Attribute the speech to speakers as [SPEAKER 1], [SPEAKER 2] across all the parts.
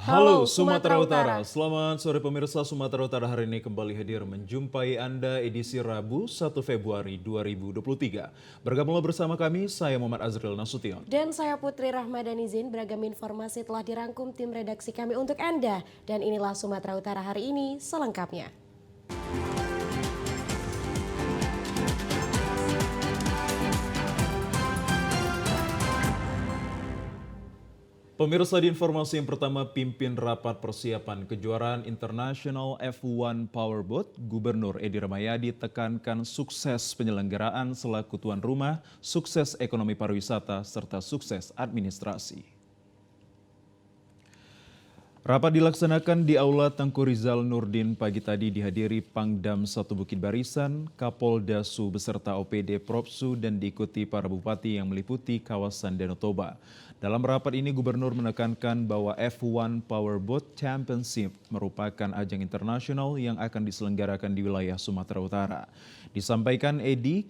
[SPEAKER 1] Halo
[SPEAKER 2] Halo
[SPEAKER 1] Sumatera
[SPEAKER 2] Sumatera
[SPEAKER 1] Utara,
[SPEAKER 2] Utara.
[SPEAKER 1] selamat sore pemirsa. Sumatera Utara hari ini kembali hadir menjumpai Anda edisi Rabu 1 Februari 2023. Bergabunglah bersama kami, saya Muhammad Azril Nasution.
[SPEAKER 2] Dan saya Putri Rahmadanizin, beragam informasi telah dirangkum tim redaksi kami untuk Anda. Dan inilah Sumatera Utara hari ini selengkapnya.
[SPEAKER 1] Pemirsa, di informasi yang pertama, pimpin rapat persiapan kejuaraan internasional F1 Powerboat, Gubernur Edi Rahmayadi tekankan sukses penyelenggaraan selaku tuan rumah, sukses ekonomi pariwisata, serta sukses administrasi. Rapat dilaksanakan di Aula Tengku Rizal Nurdin pagi tadi dihadiri Pangdam 1 Bukit Barisan, Kapolda Su beserta OPD Propsu dan diikuti para bupati yang meliputi kawasan Danau Toba. Dalam rapat ini Gubernur menekankan bahwa F1 Powerboat Championship merupakan ajang internasional yang akan diselenggarakan di wilayah Sumatera Utara. Disampaikan Edi,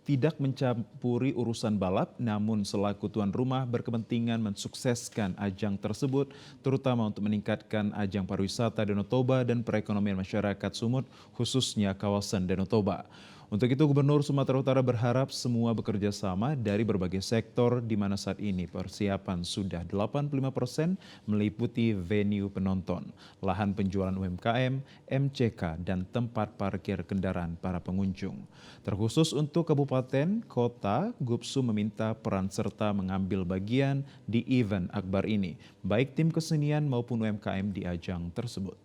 [SPEAKER 1] tidak mencampuri urusan balap, namun selaku tuan rumah berkepentingan mensukseskan ajang tersebut, terutama untuk meningkatkan ajang pariwisata Danau Toba dan perekonomian masyarakat Sumut, khususnya kawasan Danau Toba. Untuk itu Gubernur Sumatera Utara berharap semua bekerja sama dari berbagai sektor di mana saat ini persiapan sudah 85% meliputi venue penonton, lahan penjualan UMKM, MCK, dan tempat parkir kendaraan para pengunjung. Terkhusus untuk kabupaten, kota, Gubsu meminta peran serta mengambil bagian di event akbar ini, baik tim kesenian maupun UMKM di ajang tersebut.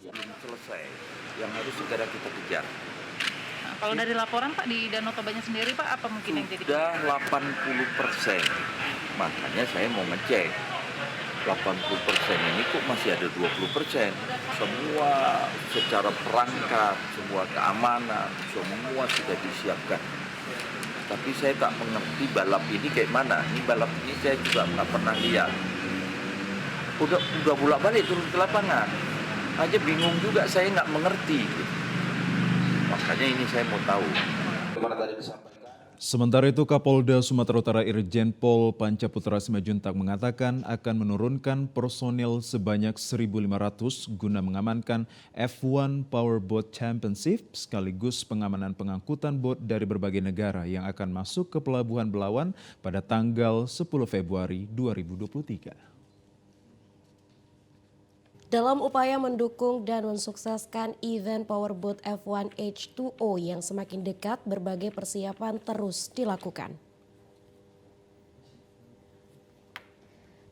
[SPEAKER 3] Belum selesai, yang harus segera kita kejar.
[SPEAKER 4] Nah, kalau dari laporan Pak di Danau Tobanya sendiri Pak, apa mungkin yang jadi?
[SPEAKER 3] Sudah 80%, makanya saya mau ngecek 80% ini kok masih ada 20%. Semua secara perangkat, semua keamanan, semua sudah disiapkan. Tapi saya tak mengerti balap ini kayak mana. Ini balap ini saya juga nggak pernah lihat. Udah bolak-balik turun ke lapangan. Aja bingung juga, saya nggak mengerti. Makanya ini saya mau tahu. Kemana tadi disampaikan?
[SPEAKER 1] Sementara itu Kapolda Sumatera Utara Irjen Pol Pancaputra Simajuntak mengatakan akan menurunkan personil sebanyak 1.500 guna mengamankan F1 Powerboat Championship sekaligus pengamanan pengangkutan bot dari berbagai negara yang akan masuk ke Pelabuhan Belawan pada tanggal 10 Februari 2023.
[SPEAKER 2] Dalam upaya mendukung dan mensukseskan event Powerboat F1 H2O yang semakin dekat, berbagai persiapan terus dilakukan.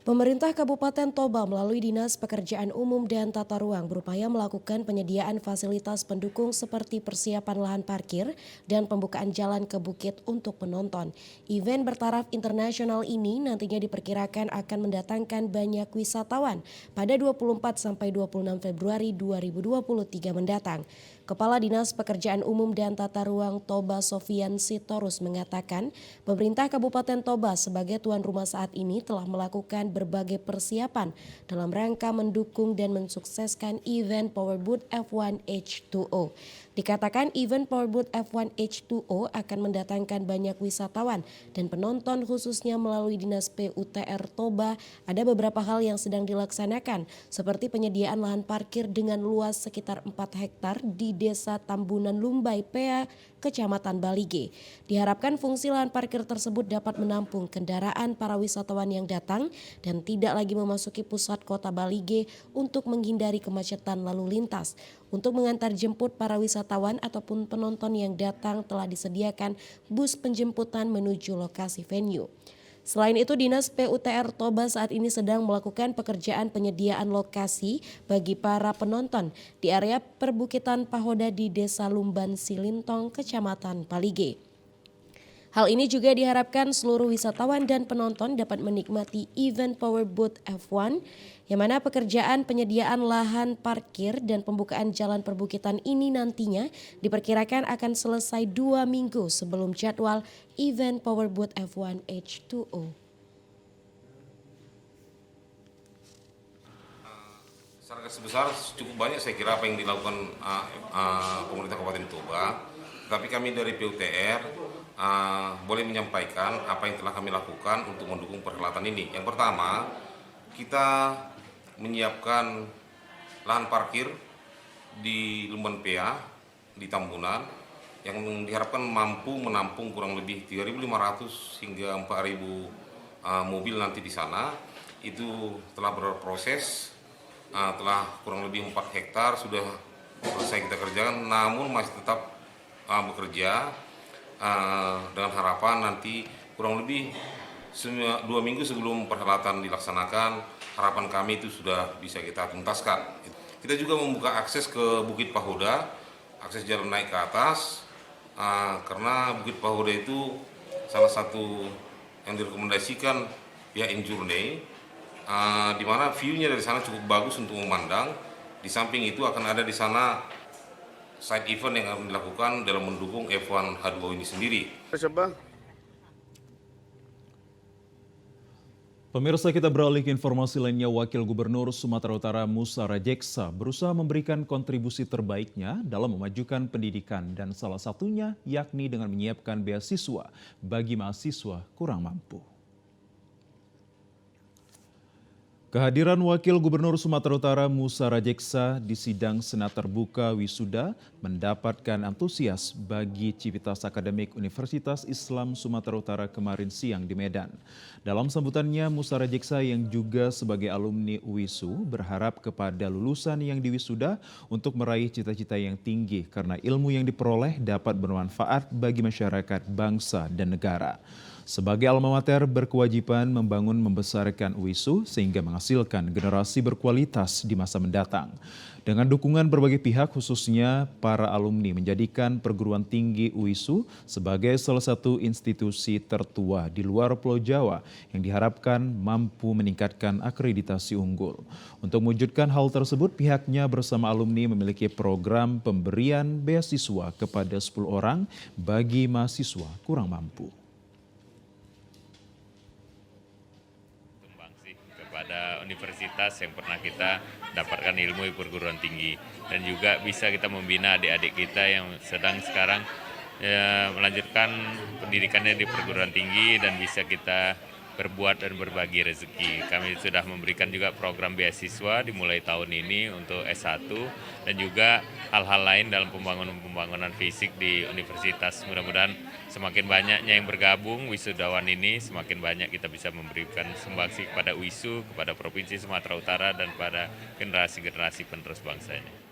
[SPEAKER 2] Pemerintah Kabupaten Toba melalui Dinas Pekerjaan Umum dan Tata Ruang berupaya melakukan penyediaan fasilitas pendukung seperti persiapan lahan parkir dan pembukaan jalan ke bukit untuk penonton. Event bertaraf internasional ini nantinya diperkirakan akan mendatangkan banyak wisatawan pada 24-26 Februari 2023 mendatang. Kepala Dinas Pekerjaan Umum dan Tata Ruang Toba Sofian Sitorus mengatakan pemerintah Kabupaten Toba sebagai tuan rumah saat ini telah melakukan berbagai persiapan dalam rangka mendukung dan mensukseskan event Powerboat F1 H2O. Dikatakan event Powerboat F1 H2O akan mendatangkan banyak wisatawan dan penonton khususnya melalui Dinas PUTR Toba. Ada beberapa hal yang sedang dilaksanakan seperti penyediaan lahan parkir dengan luas sekitar 4 hektar di Desa Tambunan Lumbai Pea, Kecamatan Balige. Diharapkan fungsi lahan parkir tersebut dapat menampung kendaraan para wisatawan yang datang dan tidak lagi memasuki pusat kota Balige untuk menghindari kemacetan lalu lintas. Untuk mengantar jemput para wisatawan ataupun penonton yang datang telah disediakan bus penjemputan menuju lokasi venue. Selain itu, Dinas PUTR Toba saat ini sedang melakukan pekerjaan penyediaan lokasi bagi para penonton di area perbukitan Pahoda di Desa Lumban Silintong, Kecamatan Balige. Hal ini juga diharapkan seluruh wisatawan dan penonton dapat menikmati event Powerboat F1, yang mana pekerjaan penyediaan lahan parkir dan pembukaan jalan perbukitan ini nantinya diperkirakan akan selesai 2 minggu sebelum jadwal event Powerboat F1 H2O.
[SPEAKER 5] Secara garis besar cukup banyak saya kira apa yang dilakukan pemerintah Kabupaten Toba. Tetapi kami dari PUTR boleh menyampaikan apa yang telah kami lakukan untuk mendukung perhelatan ini. Yang pertama, kita menyiapkan lahan parkir di Lumban PA, di Tambunan, yang diharapkan mampu menampung kurang lebih 3.500 hingga 4.000 mobil nanti di sana. Itu telah berproses, telah kurang lebih 4 hektar sudah selesai kita kerjakan, namun masih tetap bekerja dengan harapan nanti kurang lebih 2 minggu sebelum perhelatan dilaksanakan, harapan kami itu sudah bisa kita tuntaskan. Kita juga membuka akses ke Bukit Pahoda, akses jalan naik ke atas, karena Bukit Pahoda itu salah satu yang direkomendasikan pihak Injourney, di mana view-nya dari sana cukup bagus untuk memandang. Di samping itu akan ada di sana side event yang akan dilakukan dalam mendukung F1 H2 ini sendiri.
[SPEAKER 1] Pemirsa, kita beralih ke informasi lainnya. Wakil Gubernur Sumatera Utara Musa Rajeksa berusaha memberikan kontribusi terbaiknya dalam memajukan pendidikan dan salah satunya yakni dengan menyiapkan beasiswa bagi mahasiswa kurang mampu. Kehadiran Wakil Gubernur Sumatera Utara Musa Rajeksa di sidang Senat Terbuka Wisuda mendapatkan antusias bagi civitas akademik Universitas Islam Sumatera Utara kemarin siang di Medan. Dalam sambutannya, Musa Rajeksa yang juga sebagai alumni UISU berharap kepada lulusan yang diwisuda untuk meraih cita-cita yang tinggi karena ilmu yang diperoleh dapat bermanfaat bagi masyarakat, bangsa, dan negara. Sebagai alma mater berkewajiban membangun membesarkan UISU sehingga menghasilkan generasi berkualitas di masa mendatang. Dengan dukungan berbagai pihak khususnya para alumni menjadikan perguruan tinggi UISU sebagai salah satu institusi tertua di luar Pulau Jawa yang diharapkan mampu meningkatkan akreditasi unggul. Untuk mewujudkan hal tersebut, pihaknya bersama alumni memiliki program pemberian beasiswa kepada 10 orang bagi mahasiswa kurang mampu.
[SPEAKER 6] Kepada universitas yang pernah kita dapatkan ilmu di perguruan tinggi, dan juga bisa kita membina adik-adik kita yang sedang sekarang melanjutkan pendidikannya di perguruan tinggi dan bisa kita berbuat dan berbagi rezeki. Kami sudah memberikan juga program beasiswa dimulai tahun ini untuk S1 dan juga hal-hal lain dalam pembangunan fisik di universitas. Mudah-mudahan semakin banyaknya yang bergabung wisudawan ini, semakin banyak kita bisa memberikan sumbangsi kepada UISU, kepada Provinsi Sumatera Utara dan pada generasi-generasi penerus bangsa ini.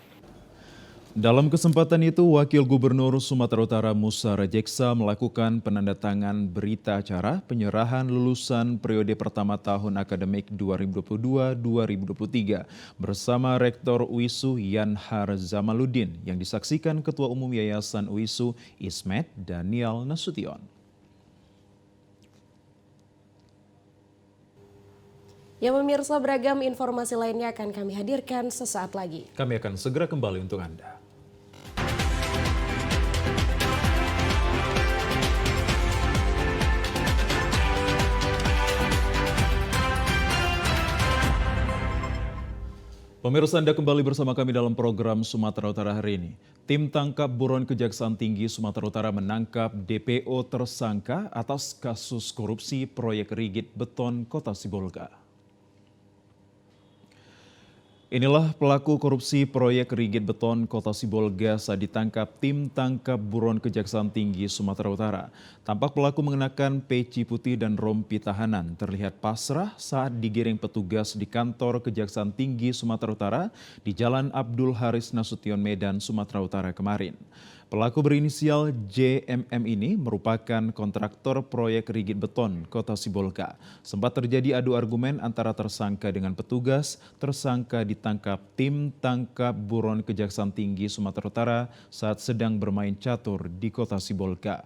[SPEAKER 1] Dalam kesempatan itu, Wakil Gubernur Sumatera Utara Musa Rajeksa melakukan penandatangan berita acara penyerahan lulusan periode pertama tahun akademik 2022-2023 bersama Rektor UISU Yanhar Zamaluddin yang disaksikan Ketua Umum Yayasan UISU Ismet Daniel Nasution.
[SPEAKER 2] Ya pemirsa, beragam informasi lainnya akan kami hadirkan sesaat lagi.
[SPEAKER 1] Kami akan segera kembali untuk Anda. Pemirsa, Anda kembali bersama kami dalam program Sumatera Utara hari ini. Tim tangkap buron Kejaksaan Tinggi Sumatera Utara menangkap DPO tersangka atas kasus korupsi proyek Rigid Beton Kota Sibolga. Inilah pelaku korupsi proyek Rigid Beton Kota Sibolga saat ditangkap tim tangkap buron Kejaksaan Tinggi Sumatera Utara. Tampak pelaku mengenakan peci putih dan rompi tahanan, terlihat pasrah saat digiring petugas di kantor Kejaksaan Tinggi Sumatera Utara di Jalan Abdul Haris Nasution, Medan, Sumatera Utara kemarin. Pelaku berinisial JMM ini merupakan kontraktor proyek Rigid Beton Kota Sibolga. Sempat terjadi adu argumen antara tersangka dengan petugas. Tersangka ditangkap tim tangkap buron Kejaksaan Tinggi Sumatera Utara saat sedang bermain catur di Kota Sibolga.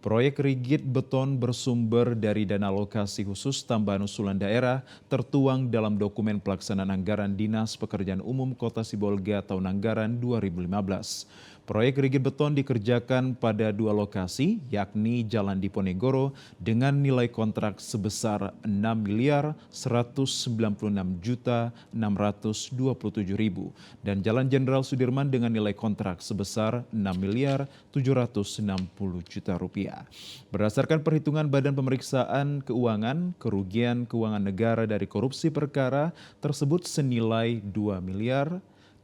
[SPEAKER 1] Proyek Rigid Beton bersumber dari dana alokasi khusus tambahan usulan daerah tertuang dalam dokumen pelaksanaan anggaran Dinas Pekerjaan Umum Kota Sibolga tahun anggaran 2015. Proyek rigid beton dikerjakan pada 2 lokasi, yakni Jalan Diponegoro dengan nilai kontrak sebesar Rp6.196.627.000 dan Jalan Jenderal Sudirman dengan nilai kontrak sebesar Rp6.760.000. Berdasarkan perhitungan Badan Pemeriksaan Keuangan, kerugian keuangan negara dari korupsi perkara tersebut senilai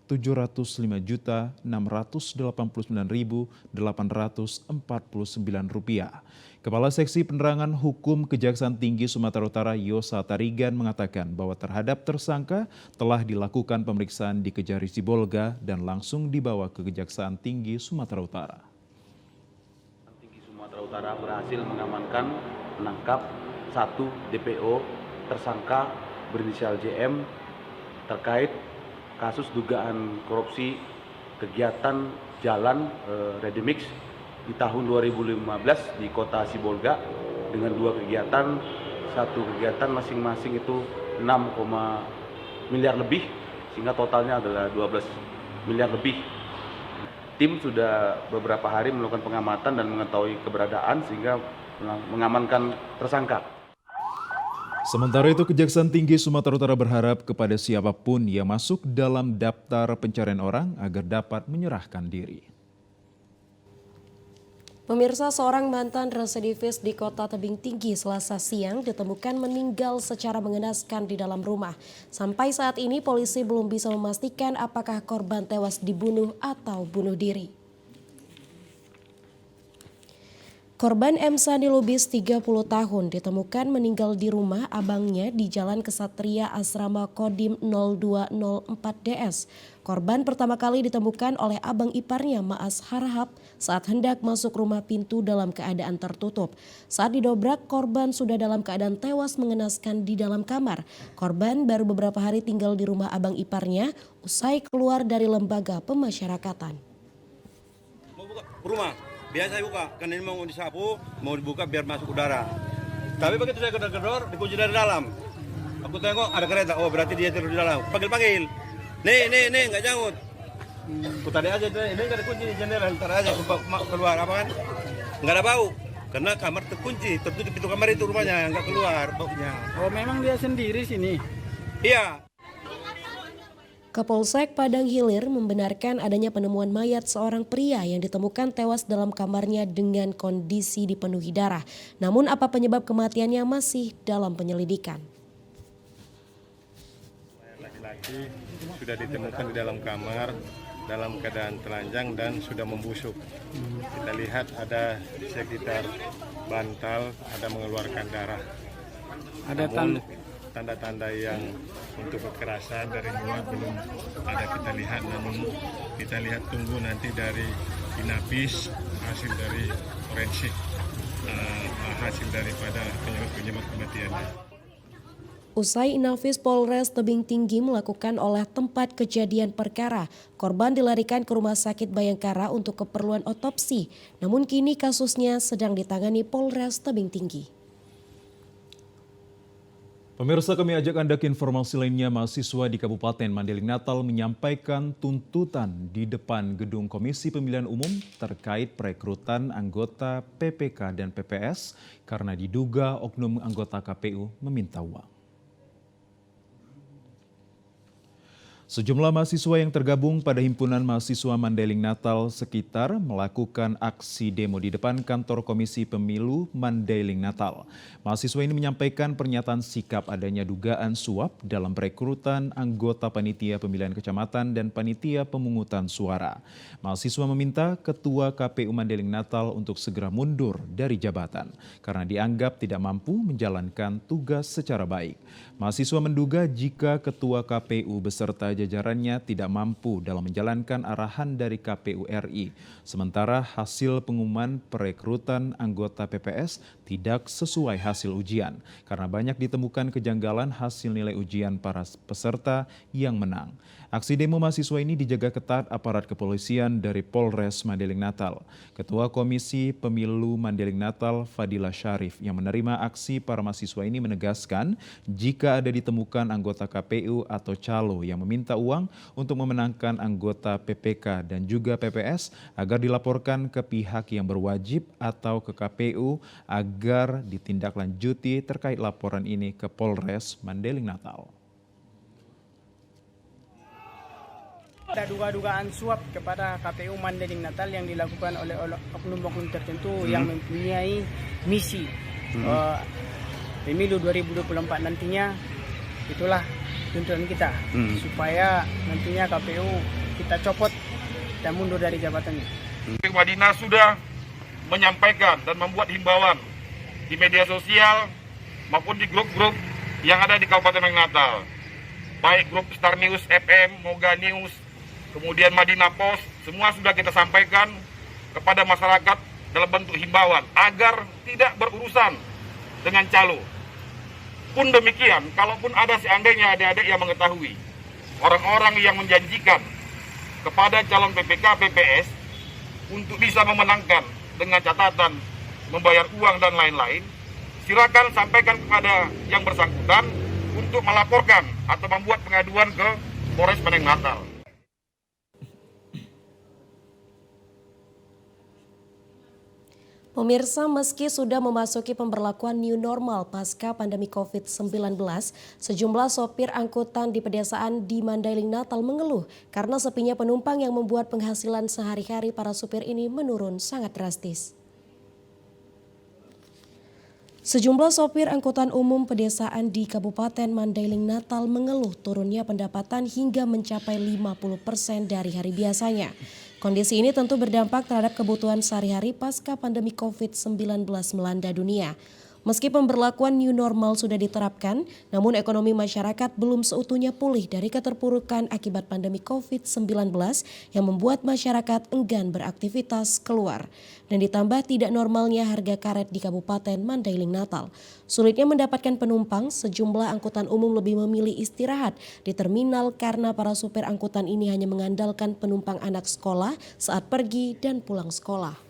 [SPEAKER 1] Rp2.789.849.849. Kepala Seksi Penerangan Hukum Kejaksaan Tinggi Sumatera Utara Yosa Tarigan mengatakan bahwa terhadap tersangka telah dilakukan pemeriksaan di Kejari Sibolga dan langsung dibawa ke Kejaksaan Tinggi Sumatera Utara.
[SPEAKER 7] Tinggi Sumatera Utara berhasil menangkap 1 DPO tersangka berinisial JM terkait kasus dugaan korupsi kegiatan jalan ready-mix di tahun 2015 di kota Sibolga dengan 2 kegiatan, 1 kegiatan masing-masing itu 6, miliar lebih sehingga totalnya adalah 12 miliar lebih. Tim sudah beberapa hari melakukan pengamatan dan mengetahui keberadaan sehingga mengamankan tersangka.
[SPEAKER 1] Sementara itu, Kejaksaan Tinggi Sumatera Utara berharap kepada siapapun yang masuk dalam daftar pencarian orang agar dapat menyerahkan diri.
[SPEAKER 2] Pemirsa, seorang mantan residivis di Kota Tebing Tinggi Selasa siang ditemukan meninggal secara mengenaskan di dalam rumah. Sampai saat ini polisi belum bisa memastikan apakah korban tewas dibunuh atau bunuh diri. Korban M. Sani Lubis 30 tahun ditemukan meninggal di rumah abangnya di Jalan Kesatria Asrama Kodim 0204 DS. Korban pertama kali ditemukan oleh abang iparnya Maas Harahap saat hendak masuk rumah, pintu dalam keadaan tertutup. Saat didobrak, korban sudah dalam keadaan tewas mengenaskan di dalam kamar. Korban baru beberapa hari tinggal di rumah abang iparnya usai keluar dari lembaga pemasyarakatan.
[SPEAKER 8] Mau buka rumah? Biasa buka, kan ini mau disapu, mau dibuka biar masuk udara. Tapi begitu saya gedor-gedor, dikunci dari dalam. Aku tengok ada kereta, oh berarti dia tidur di dalam. Panggil-panggil, nih, nggak janggut. Aku tadi aja, ini nggak dikunci jendela, ntar aja keluar apa kan? Nggak ada bau, karena kamar terkunci, tertutup pintu kamar itu rumahnya, nggak keluar baunya.
[SPEAKER 9] Oh memang dia sendiri sini?
[SPEAKER 8] Iya.
[SPEAKER 2] Kapolsek Padang Hilir membenarkan adanya penemuan mayat seorang pria yang ditemukan tewas dalam kamarnya dengan kondisi dipenuhi darah. Namun apa penyebab kematiannya masih dalam penyelidikan.
[SPEAKER 10] Laki-laki sudah ditemukan di dalam kamar dalam keadaan telanjang dan sudah membusuk. Kita lihat ada sekitar bantal, ada mengeluarkan darah.
[SPEAKER 9] Ada
[SPEAKER 10] tanda-tanda yang untuk kekerasan dari luar belum ada kita lihat, namun kita lihat tunggu nanti dari Inapis hasil dari forensik, hasil daripada penyebab kematiannya.
[SPEAKER 2] Usai Inafis Polres Tebing Tinggi melakukan olah tempat kejadian perkara, korban dilarikan ke Rumah Sakit Bayangkara untuk keperluan otopsi. Namun kini kasusnya sedang ditangani Polres Tebing Tinggi.
[SPEAKER 1] Pemirsa, kami ajak Anda ke informasi lainnya. Mahasiswa di Kabupaten Mandailing Natal menyampaikan tuntutan di depan Gedung Komisi Pemilihan Umum terkait perekrutan anggota PPK dan PPS karena diduga oknum anggota KPU meminta uang. Sejumlah mahasiswa yang tergabung pada Himpunan Mahasiswa Mandailing Natal sekitar melakukan aksi demo di depan kantor Komisi Pemilu Mandailing Natal. Mahasiswa ini menyampaikan pernyataan sikap adanya dugaan suap dalam perekrutan anggota panitia pemilihan kecamatan dan panitia pemungutan suara. Mahasiswa meminta Ketua KPU Mandailing Natal untuk segera mundur dari jabatan karena dianggap tidak mampu menjalankan tugas secara baik. Mahasiswa menduga jika Ketua KPU beserta jajarannya tidak mampu dalam menjalankan arahan dari KPU RI. Sementara hasil pengumuman perekrutan anggota PPS tidak sesuai hasil ujian karena banyak ditemukan kejanggalan hasil nilai ujian para peserta yang menang. Aksi demo mahasiswa ini dijaga ketat aparat kepolisian dari Polres Mandailing Natal. Ketua Komisi Pemilu Mandailing Natal Fadila Syarif yang menerima aksi para mahasiswa ini menegaskan jika ada ditemukan anggota KPU atau calo yang meminta meminta uang untuk memenangkan anggota PPK dan juga PPS agar dilaporkan ke pihak yang berwajib atau ke KPU agar ditindaklanjuti terkait laporan ini ke Polres Mandailing Natal.
[SPEAKER 9] Ada dugaan suap kepada KPU Mandailing Natal yang dilakukan oleh oknum-oknum tertentu yang mempunyai misi pemilu 2024 nantinya. Itulah tuntutan kita supaya nantinya KPU kita copot dan mundur dari jabatannya.
[SPEAKER 11] Madinah sudah menyampaikan dan membuat himbauan di media sosial maupun di grup-grup yang ada di Kabupaten Mandailing Natal, baik grup Star News FM, Moga News, kemudian Madinah Post, semua sudah kita sampaikan kepada masyarakat dalam bentuk himbauan agar tidak berurusan dengan calo. Pun demikian, kalaupun ada seandainya adik-adik yang mengetahui orang-orang yang menjanjikan kepada calon PPK, PPS untuk bisa memenangkan dengan catatan membayar uang dan lain-lain, silakan sampaikan kepada yang bersangkutan untuk melaporkan atau membuat pengaduan ke Polres Mandailing Natal.
[SPEAKER 2] Pemirsa, meski sudah memasuki pemberlakuan new normal pasca pandemi COVID-19, sejumlah sopir angkutan di pedesaan di Mandailing Natal mengeluh karena sepinya penumpang yang membuat penghasilan sehari-hari para supir ini menurun sangat drastis. Sejumlah sopir angkutan umum pedesaan di Kabupaten Mandailing Natal mengeluh turunnya pendapatan hingga mencapai 50% dari hari biasanya. Kondisi ini tentu berdampak terhadap kebutuhan sehari-hari pasca pandemi COVID-19 melanda dunia. Meski pemberlakuan new normal sudah diterapkan, namun ekonomi masyarakat belum seutuhnya pulih dari keterpurukan akibat pandemi COVID-19 yang membuat masyarakat enggan beraktivitas keluar. Dan ditambah tidak normalnya harga karet di Kabupaten Mandailing Natal. Sulitnya mendapatkan penumpang, sejumlah angkutan umum lebih memilih istirahat di terminal karena para supir angkutan ini hanya mengandalkan penumpang anak sekolah saat pergi dan pulang sekolah.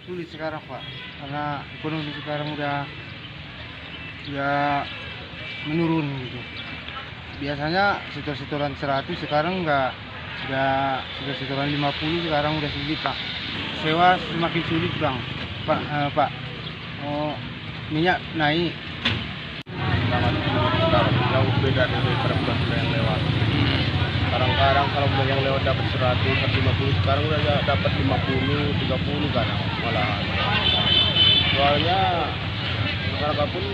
[SPEAKER 12] Sulit sekarang Pak, karena ekonomi sekarang udah menurun gitu. Biasanya setor-setoran 100 sekarang udah setor-setoran 50 sekarang udah sulit Pak. Sewa semakin sulit Bang. Pak, minyak naik.
[SPEAKER 10] Sekarang jauh beda dari bulan yang lewat. Kadang-kadang kalau bulan yang lewat dapat 100, 150, sekarang udah dapat 50, 30 kadang malah. Soalnya masyarakat pun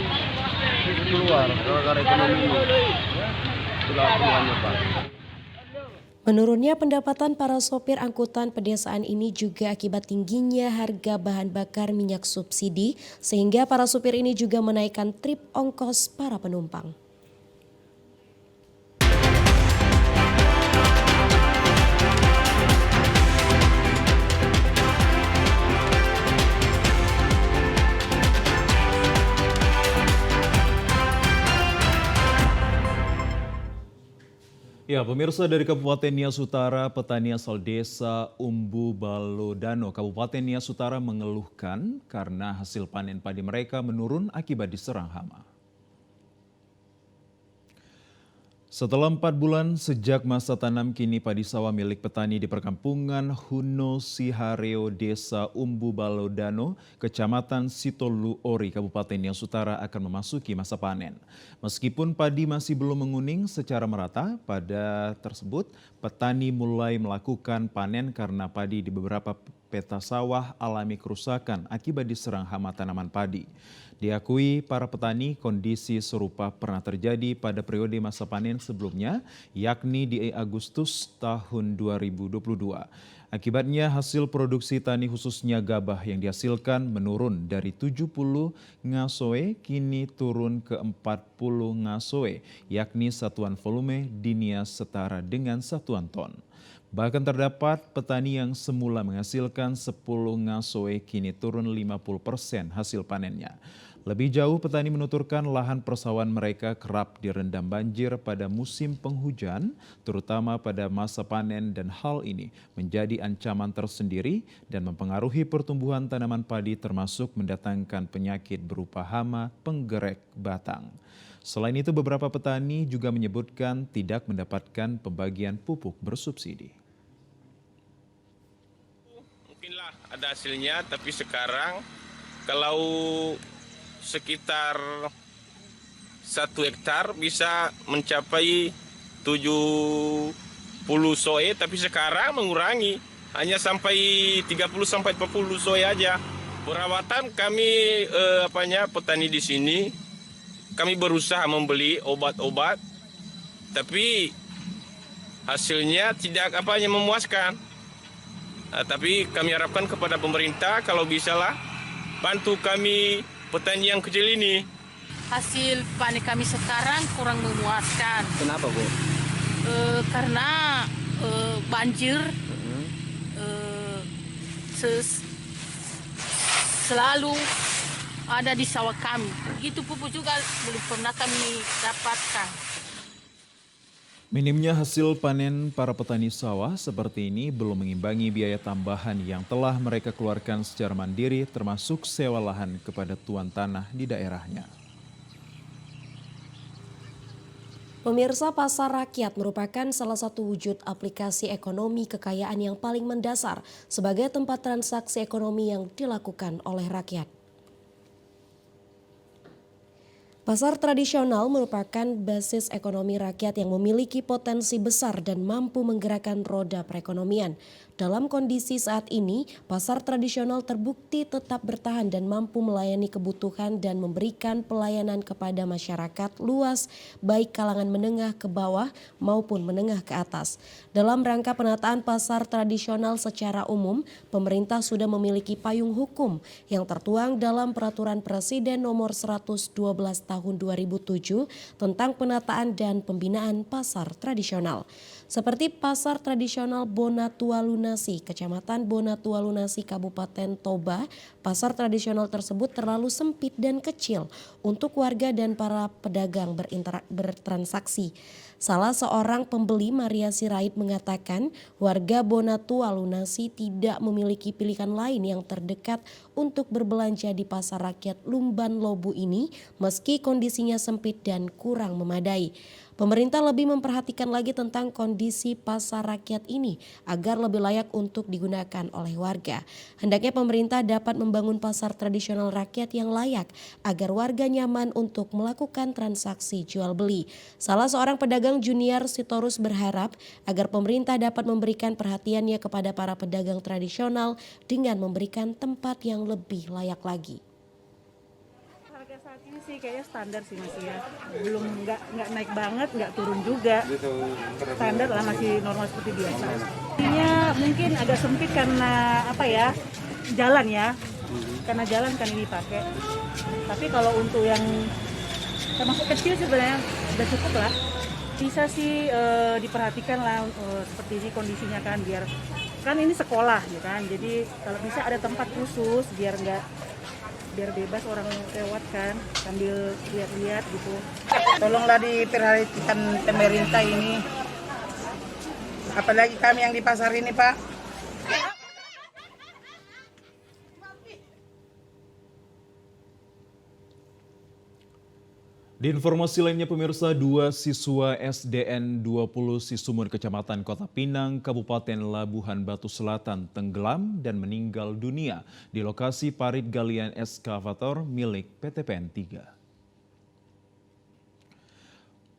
[SPEAKER 10] keluar gara-gara ekonomi. Itulah pilihannya Pak.
[SPEAKER 2] Menurunnya pendapatan para sopir angkutan pedesaan ini juga akibat tingginya harga bahan bakar minyak subsidi, sehingga para supir ini juga menaikkan trip ongkos para penumpang.
[SPEAKER 1] Ya, pemirsa, dari Kabupaten Nias Utara, petani asal desa Umbu Balodano, Kabupaten Nias Utara mengeluhkan karena hasil panen padi mereka menurun akibat diserang hama. Setelah 4 bulan sejak masa tanam, kini padi sawah milik petani di perkampungan Huno Sihareo, Desa Umbu Balodano, Kecamatan Sitoluori, Kabupaten Nias Utara akan memasuki masa panen. Meskipun padi masih belum menguning secara merata, pada tersebut petani mulai melakukan panen karena padi di beberapa peta sawah alami kerusakan akibat diserang hama tanaman padi. Diakui para petani, kondisi serupa pernah terjadi pada periode masa panen sebelumnya, yakni di Agustus tahun 2022. Akibatnya hasil produksi tani khususnya gabah yang dihasilkan menurun dari 70 ngasoe kini turun ke 40 ngasoe, yakni satuan volume di Nias setara dengan satuan ton. Bahkan terdapat petani yang semula menghasilkan 10 ngasoe kini turun 50% hasil panennya. Lebih jauh, petani menuturkan lahan persawahan mereka kerap direndam banjir pada musim penghujan, terutama pada masa panen, dan hal ini menjadi ancaman tersendiri dan mempengaruhi pertumbuhan tanaman padi termasuk mendatangkan penyakit berupa hama penggerek batang. Selain itu, beberapa petani juga menyebutkan tidak mendapatkan pembagian pupuk bersubsidi.
[SPEAKER 13] Mungkinlah ada hasilnya, tapi sekarang kalau sekitar 1 hektar bisa mencapai 70 soe, tapi sekarang mengurangi hanya sampai 30-40 soe aja. Perawatan kami petani di sini, kami berusaha membeli obat-obat, tapi hasilnya tidak memuaskan. Tapi kami harapkan kepada pemerintah kalau bisalah bantu kami petani yang kecil ini.
[SPEAKER 14] Hasil panen kami sekarang kurang memuaskan.
[SPEAKER 15] Kenapa, Bu?
[SPEAKER 14] Karena banjir selalu ada di sawah kami. Begitu pupuk juga belum pernah kami dapatkan.
[SPEAKER 1] Minimnya hasil panen para petani sawah seperti ini belum mengimbangi biaya tambahan yang telah mereka keluarkan secara mandiri, termasuk sewa lahan kepada tuan tanah di daerahnya.
[SPEAKER 2] Pemirsa, pasar rakyat merupakan salah satu wujud aplikasi ekonomi kekayaan yang paling mendasar sebagai tempat transaksi ekonomi yang dilakukan oleh rakyat. Pasar tradisional merupakan basis ekonomi rakyat yang memiliki potensi besar dan mampu menggerakkan roda perekonomian. Dalam kondisi saat ini, pasar tradisional terbukti tetap bertahan dan mampu melayani kebutuhan dan memberikan pelayanan kepada masyarakat luas, baik kalangan menengah ke bawah maupun menengah ke atas. Dalam rangka penataan pasar tradisional secara umum, pemerintah sudah memiliki payung hukum yang tertuang dalam Peraturan Presiden Nomor 112 Tahun 2007 tentang penataan dan pembinaan pasar tradisional. Seperti pasar tradisional Bonatua Lunasi, Kecamatan Bonatua Lunasi, Kabupaten Toba, pasar tradisional tersebut terlalu sempit dan kecil untuk warga dan para pedagang bertransaksi. Salah seorang pembeli, Maria Sirait, mengatakan warga Bonatua Lunasi tidak memiliki pilihan lain yang terdekat untuk berbelanja di pasar rakyat Lumban Lobu ini meski kondisinya sempit dan kurang memadai. Pemerintah lebih memperhatikan lagi tentang kondisi pasar rakyat ini agar lebih layak untuk digunakan oleh warga. Hendaknya pemerintah dapat membangun pasar tradisional rakyat yang layak agar warga nyaman untuk melakukan transaksi jual beli. Salah seorang pedagang junior, Sitorus, berharap agar pemerintah dapat memberikan perhatiannya kepada para pedagang tradisional dengan memberikan tempat yang lebih layak lagi.
[SPEAKER 4] Saat ini sih kayaknya standar sih masih ya, belum nggak naik banget, nggak turun juga, standar lah, masih normal seperti biasa. Ini mungkin agak sempit karena jalan ya, karena jalan kan ini pakai. Tapi kalau untuk yang termasuk kecil sebenarnya udah cukup lah, bisa sih diperhatikan lah seperti ini kondisinya kan, biar kan ini sekolah ya kan, jadi kalau bisa ada tempat khusus biar bebas orang lewat kan sambil lihat-lihat gitu.
[SPEAKER 9] Tolonglah diperhatikan pemerintah ini. Apalagi kami yang di pasar ini, Pak.
[SPEAKER 1] Di informasi lainnya, pemirsa, 2 siswa SDN 20 Sisumur, Kecamatan Kota Pinang, Kabupaten Labuhan Batu Selatan tenggelam dan meninggal dunia di lokasi parit galian eskavator milik PTPN 3.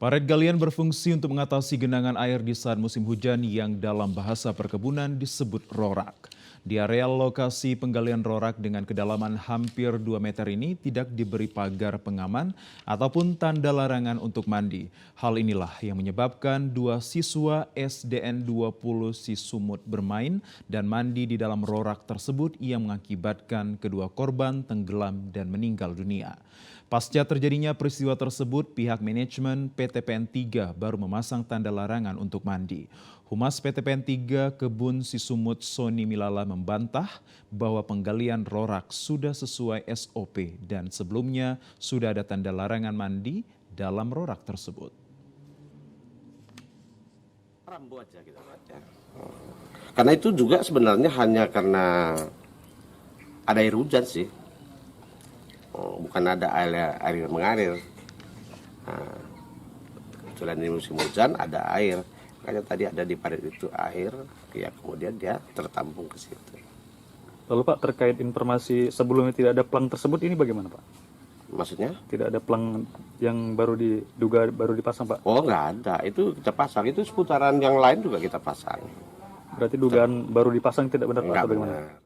[SPEAKER 1] Parit galian berfungsi untuk mengatasi genangan air di saat musim hujan yang dalam bahasa perkebunan disebut rorak. Di area lokasi penggalian rorak dengan kedalaman hampir 2 meter ini tidak diberi pagar pengaman ataupun tanda larangan untuk mandi. Hal inilah yang menyebabkan 2 siswa SDN 20 Sisumut bermain dan mandi di dalam rorak tersebut yang mengakibatkan kedua korban tenggelam dan meninggal dunia. Pasca terjadinya peristiwa tersebut, pihak manajemen PTPN 3 baru memasang tanda larangan untuk mandi. Humas PTPN 3 Kebun Sisumut Soni Milala membantah bahwa penggalian rorak sudah sesuai SOP dan sebelumnya sudah ada tanda larangan mandi dalam rorak tersebut.
[SPEAKER 15] Karena itu juga sebenarnya hanya karena ada air hujan sih, bukan ada air mengalir. Nah, kebetulan ini musim hujan ada air. Makanya tadi ada di parit itu air, ya kemudian dia tertampung ke situ.
[SPEAKER 16] Lalu Pak, terkait informasi sebelumnya tidak ada plang tersebut, ini bagaimana Pak?
[SPEAKER 15] Maksudnya?
[SPEAKER 16] Tidak ada plang yang baru diduga baru dipasang Pak?
[SPEAKER 15] Oh nggak ada, itu kita pasang, itu seputaran yang lain juga kita pasang.
[SPEAKER 16] Berarti dugaan baru dipasang tidak benar Pak? Atau bagaimana?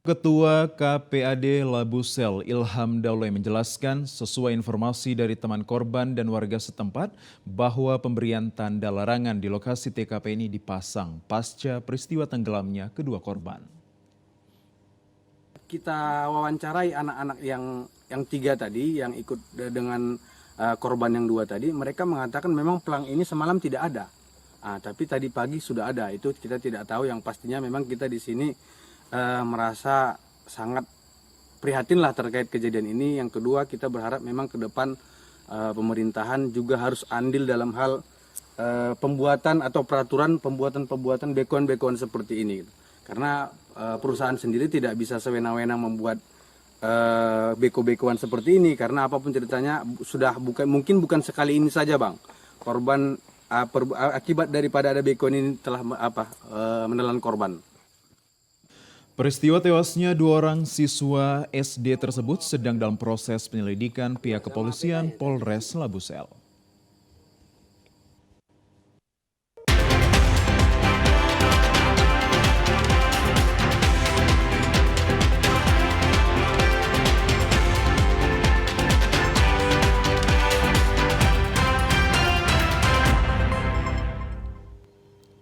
[SPEAKER 1] Ketua KPAD Labusel Ilham Daulay menjelaskan sesuai informasi dari teman korban dan warga setempat bahwa pemberian tanda larangan di lokasi TKP ini dipasang pasca peristiwa tenggelamnya kedua korban.
[SPEAKER 17] Kita wawancarai anak-anak yang 3 tadi yang ikut dengan korban yang 2 tadi, mereka mengatakan memang pelang ini semalam tidak ada. Tapi tadi pagi sudah ada. Itu kita tidak tahu, yang pastinya memang kita di sini merasa sangat prihatin lah terkait kejadian ini. Yang kedua, kita berharap memang ke depan pemerintahan juga harus andil dalam hal pembuatan atau peraturan pembuatan bekoan-bekoan seperti ini. Karena perusahaan sendiri tidak bisa sewenang-wenang membuat beko-bekoan seperti ini, karena apapun ceritanya sudah mungkin bukan sekali ini saja Bang. Korban akibat daripada ada bekoan ini telah menelan korban.
[SPEAKER 1] Peristiwa tewasnya 2 orang siswa SD tersebut sedang dalam proses penyelidikan pihak kepolisian Polres Labusel.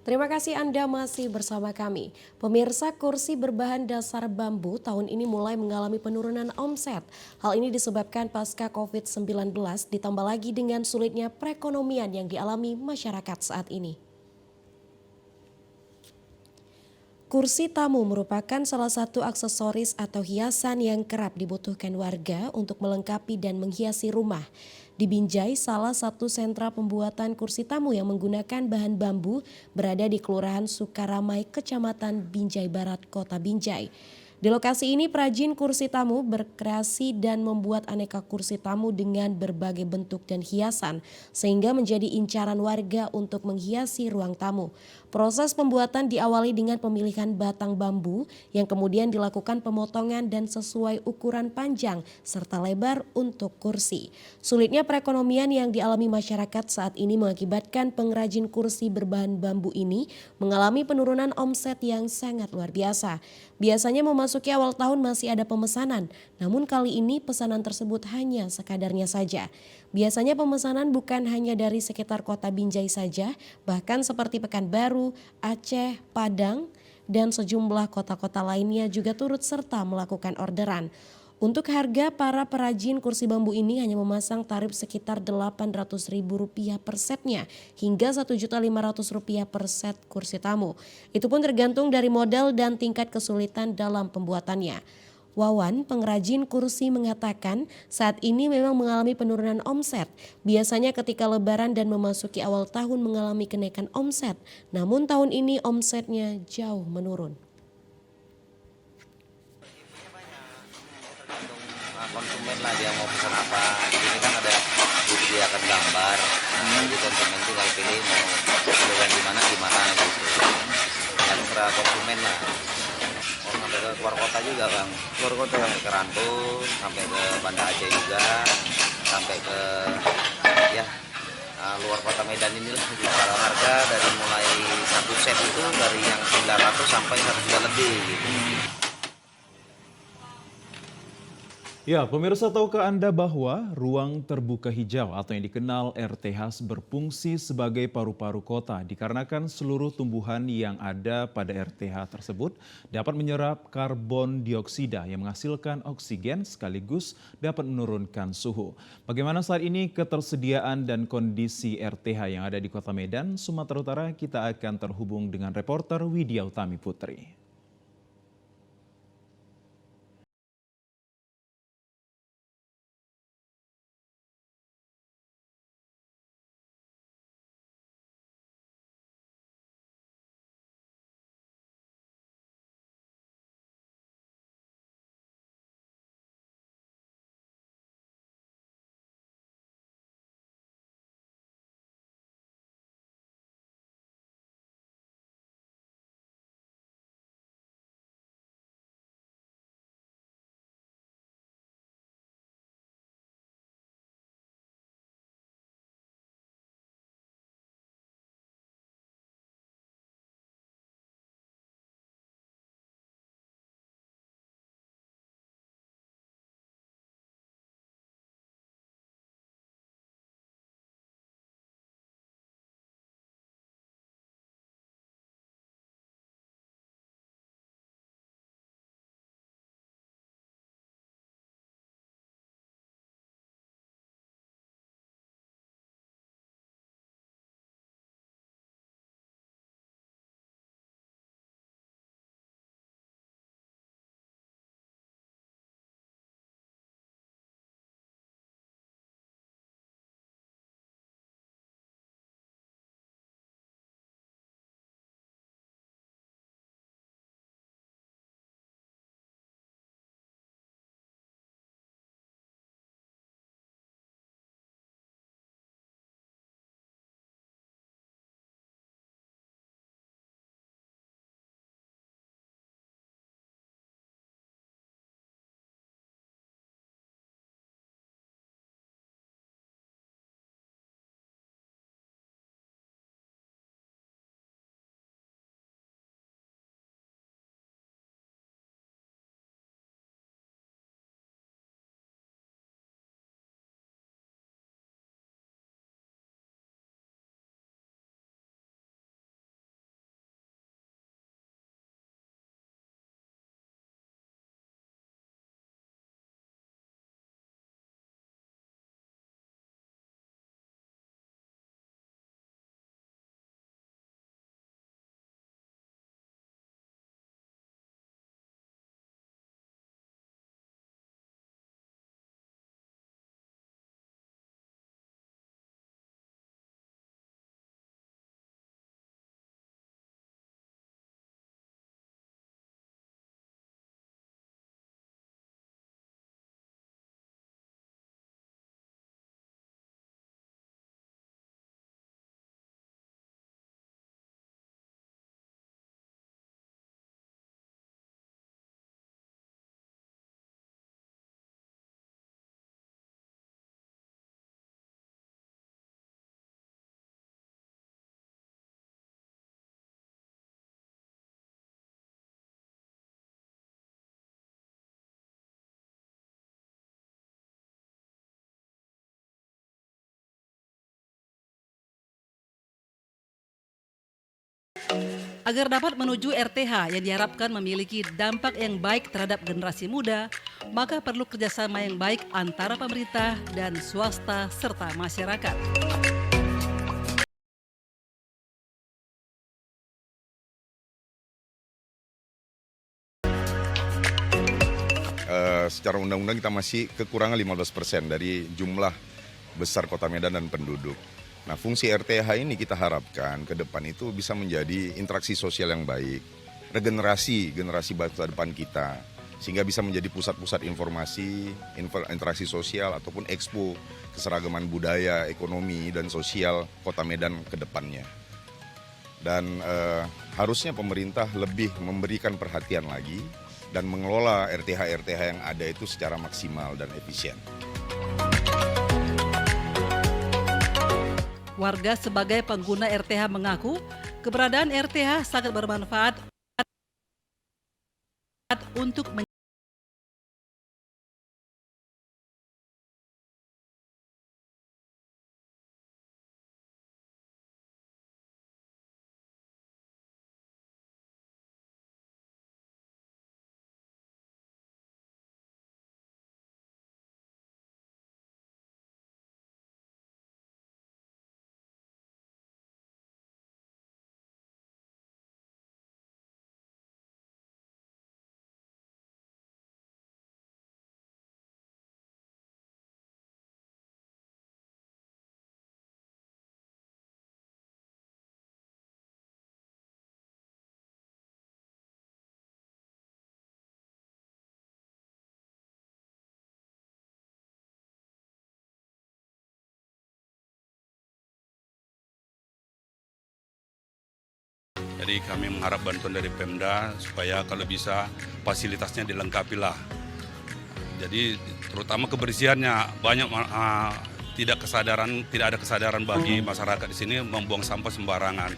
[SPEAKER 2] Terima kasih Anda masih bersama kami. Pemirsa, kursi berbahan dasar bambu tahun ini mulai mengalami penurunan omset. Hal ini disebabkan pasca COVID-19 ditambah lagi dengan sulitnya perekonomian yang dialami masyarakat saat ini. Kursi tamu merupakan salah satu aksesoris atau hiasan yang kerap dibutuhkan warga untuk melengkapi dan menghiasi rumah. Di Binjai, salah satu sentra pembuatan kursi tamu yang menggunakan bahan bambu berada di Kelurahan Sukaramai, Kecamatan Binjai Barat, Kota Binjai. Di lokasi ini perajin kursi tamu berkreasi dan membuat aneka kursi tamu dengan berbagai bentuk dan hiasan sehingga menjadi incaran warga untuk menghiasi ruang tamu. Proses pembuatan diawali dengan pemilihan batang bambu yang kemudian dilakukan pemotongan dan sesuai ukuran panjang serta lebar untuk kursi. Sulitnya perekonomian yang dialami masyarakat saat ini mengakibatkan pengrajin kursi berbahan bambu ini mengalami penurunan omset yang sangat luar biasa. Biasanya memasuki awal tahun masih ada pemesanan, namun kali ini pesanan tersebut hanya sekadarnya saja. Biasanya pemesanan bukan hanya dari sekitar kota Binjai saja, bahkan seperti Pekanbaru, Aceh, Padang, dan sejumlah kota-kota lainnya juga turut serta melakukan orderan. Untuk harga, para perajin kursi bambu ini hanya memasang tarif sekitar Rp800.000 per setnya hingga Rp1.500.000 per set kursi tamu. Itu pun tergantung dari model dan tingkat kesulitan dalam pembuatannya. Wawan, pengrajin kursi, mengatakan saat ini memang mengalami penurunan omset. Biasanya ketika lebaran dan memasuki awal tahun mengalami kenaikan omset, namun tahun ini omsetnya jauh menurun.
[SPEAKER 18] Konsumen lah dia mau pesan apa. Di sini kan ada disediakan gambar. Jadi konsumen tinggal pilih mau beli di mana gitu. Yang serah konsumen lah. Sampai ke keluar kota juga Bang. Keluar kota ke Rantun, sampai ke Banda Aceh juga, sampai ke luar kota Medan inilah. Kalau harga dari mulai 1 set itu dari yang 900 sampai 1 juta lebih gitu.
[SPEAKER 1] Ya, pemirsa, tahukah Anda bahwa ruang terbuka hijau atau yang dikenal RTH berfungsi sebagai paru-paru kota dikarenakan seluruh tumbuhan yang ada pada RTH tersebut dapat menyerap karbon dioksida yang menghasilkan oksigen sekaligus dapat menurunkan suhu. Bagaimana saat ini ketersediaan dan kondisi RTH yang ada di Kota Medan, Sumatera Utara? Kita akan terhubung dengan reporter Widya Utami Putri.
[SPEAKER 19] Agar dapat menuju RTH yang diharapkan memiliki dampak yang baik terhadap generasi muda, maka perlu kerjasama yang baik antara pemerintah dan swasta serta masyarakat.
[SPEAKER 20] Secara undang-undang kita masih kekurangan 15% dari jumlah besar Kota Medan dan penduduk. Nah, fungsi RTH ini kita harapkan ke depan itu bisa menjadi interaksi sosial yang baik, regenerasi generasi bangsa depan kita, sehingga bisa menjadi pusat-pusat informasi, interaksi sosial ataupun ekspo keseragaman budaya, ekonomi, dan sosial Kota Medan ke depannya. Dan harusnya pemerintah lebih memberikan perhatian lagi dan mengelola RTH-RTH yang ada itu secara maksimal dan efisien.
[SPEAKER 19] Warga sebagai pengguna RTH mengaku keberadaan RTH sangat bermanfaat untuk
[SPEAKER 21] Jadi kami mengharap bantuan dari Pemda supaya kalau bisa fasilitasnya dilengkapi lah. Jadi terutama kebersihannya banyak tidak ada kesadaran bagi masyarakat di sini membuang sampah sembarangan.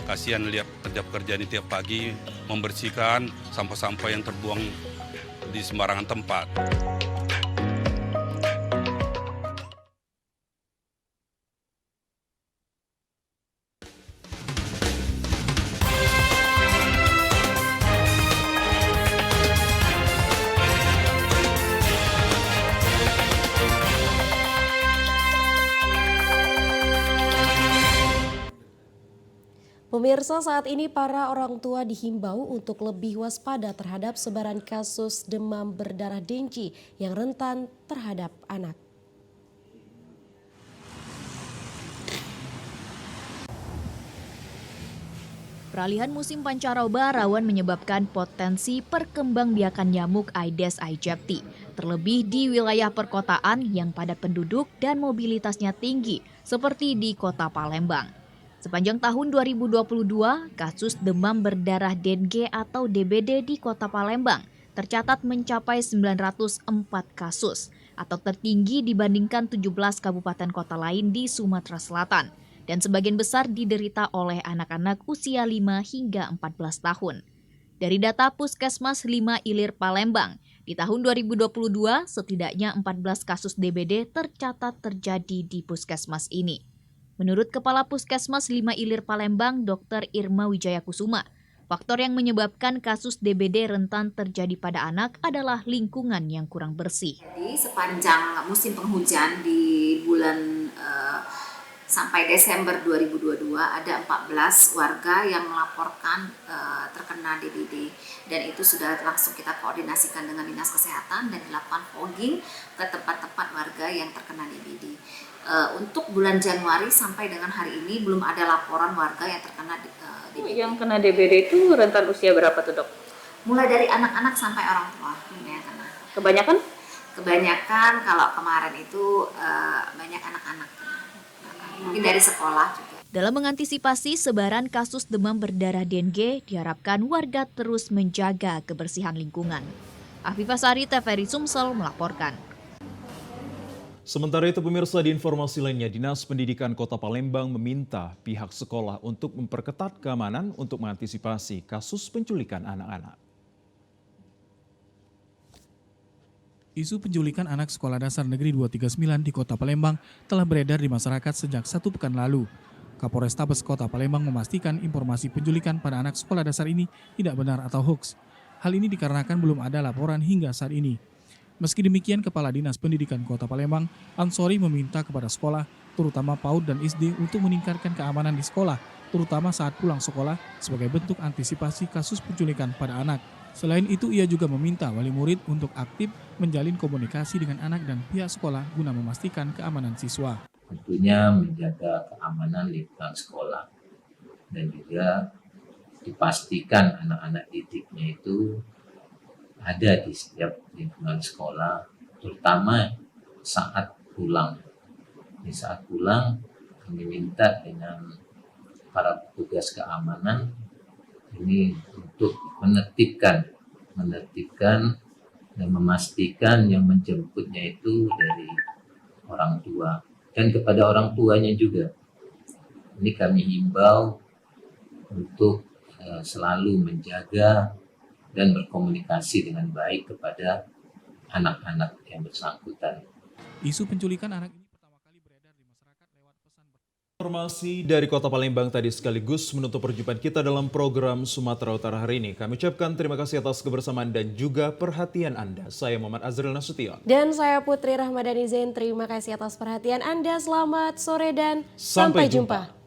[SPEAKER 21] Kasihan lihat pekerja ini tiap pagi membersihkan sampah-sampah yang terbuang di sembarangan tempat.
[SPEAKER 2] Pemirsa, saat ini para orang tua dihimbau untuk lebih waspada terhadap sebaran kasus demam berdarah Dengue yang rentan terhadap anak.
[SPEAKER 22] Peralihan musim pancaroba rawan menyebabkan potensi perkembangbiakan nyamuk Aedes aegypti, terlebih di wilayah perkotaan yang padat penduduk dan mobilitasnya tinggi, seperti di kota Palembang. Sepanjang tahun 2022, kasus demam berdarah Dengue atau DBD di kota Palembang tercatat mencapai 904 kasus, atau tertinggi dibandingkan 17 kabupaten kota lain di Sumatera Selatan. Dan sebagian besar diderita oleh anak-anak usia 5 hingga 14 tahun. Dari data Puskesmas 5 Ilir Palembang, di tahun 2022 setidaknya 14 kasus DBD tercatat terjadi di Puskesmas ini. Menurut Kepala Puskesmas 5 Ilir Palembang, Dr. Irma Wijaya Kusuma, faktor yang menyebabkan kasus DBD rentan terjadi pada anak adalah lingkungan yang kurang bersih.
[SPEAKER 23] Jadi sepanjang musim penghujan di bulan sampai Desember 2022 ada 14 warga yang melaporkan terkena DBD, dan itu sudah langsung kita koordinasikan dengan Dinas Kesehatan dan dilakukan fogging ke tempat-tempat warga yang terkena DBD. Untuk bulan Januari sampai dengan hari ini belum ada laporan warga yang terkena DBD.
[SPEAKER 24] Yang kena DBD itu rentan usia berapa tuh, Dok?
[SPEAKER 23] Mulai dari anak-anak sampai orang tua yang kena.
[SPEAKER 24] Kebanyakan?
[SPEAKER 23] Kebanyakan kalau kemarin itu banyak anak-anak. Mungkin dari sekolah juga.
[SPEAKER 22] Dalam mengantisipasi sebaran kasus demam berdarah Dengue, diharapkan warga terus menjaga kebersihan lingkungan. Afifah Sari, TVRI Sumsel melaporkan.
[SPEAKER 1] Sementara itu pemirsa, di informasi lainnya, Dinas Pendidikan Kota Palembang meminta pihak sekolah untuk memperketat keamanan untuk mengantisipasi kasus penculikan anak-anak.
[SPEAKER 25] Isu penculikan anak Sekolah Dasar Negeri 239 di Kota Palembang telah beredar di masyarakat sejak 1 pekan lalu. Kapolrestabes Kota Palembang memastikan informasi penculikan pada anak sekolah dasar ini tidak benar atau hoax. Hal ini dikarenakan belum ada laporan hingga saat ini. Meski demikian, Kepala Dinas Pendidikan Kota Palembang, Ansori, meminta kepada sekolah, terutama PAUD dan SD, untuk meningkatkan keamanan di sekolah, terutama saat pulang sekolah, sebagai bentuk antisipasi kasus penculikan pada anak. Selain itu, ia juga meminta wali murid untuk aktif menjalin komunikasi dengan anak dan pihak sekolah guna memastikan keamanan siswa.
[SPEAKER 26] Tentunya menjaga keamanan lingkungan sekolah dan juga dipastikan anak-anak didiknya itu ada di setiap lingkungan sekolah, terutama saat pulang. Di saat pulang, kami minta dengan para petugas keamanan ini untuk menertibkan dan memastikan yang menjemputnya itu dari orang tua dan kepada orang tuanya juga. Ini kami himbau untuk selalu menjaga dan berkomunikasi dengan baik kepada anak-anak yang bersangkutan.
[SPEAKER 25] Isu penculikan anak ini pertama kali beredar di masyarakat lewat pesan.
[SPEAKER 1] Informasi dari Kota Palembang tadi sekaligus menutup perjumpaan kita dalam program Sumatera Utara hari ini. Kami ucapkan terima kasih atas kebersamaan dan juga perhatian Anda. Saya Muhammad Azril Nasution.
[SPEAKER 2] Dan saya Putri Rahmadani Zain. Terima kasih atas perhatian Anda. Selamat sore dan sampai jumpa.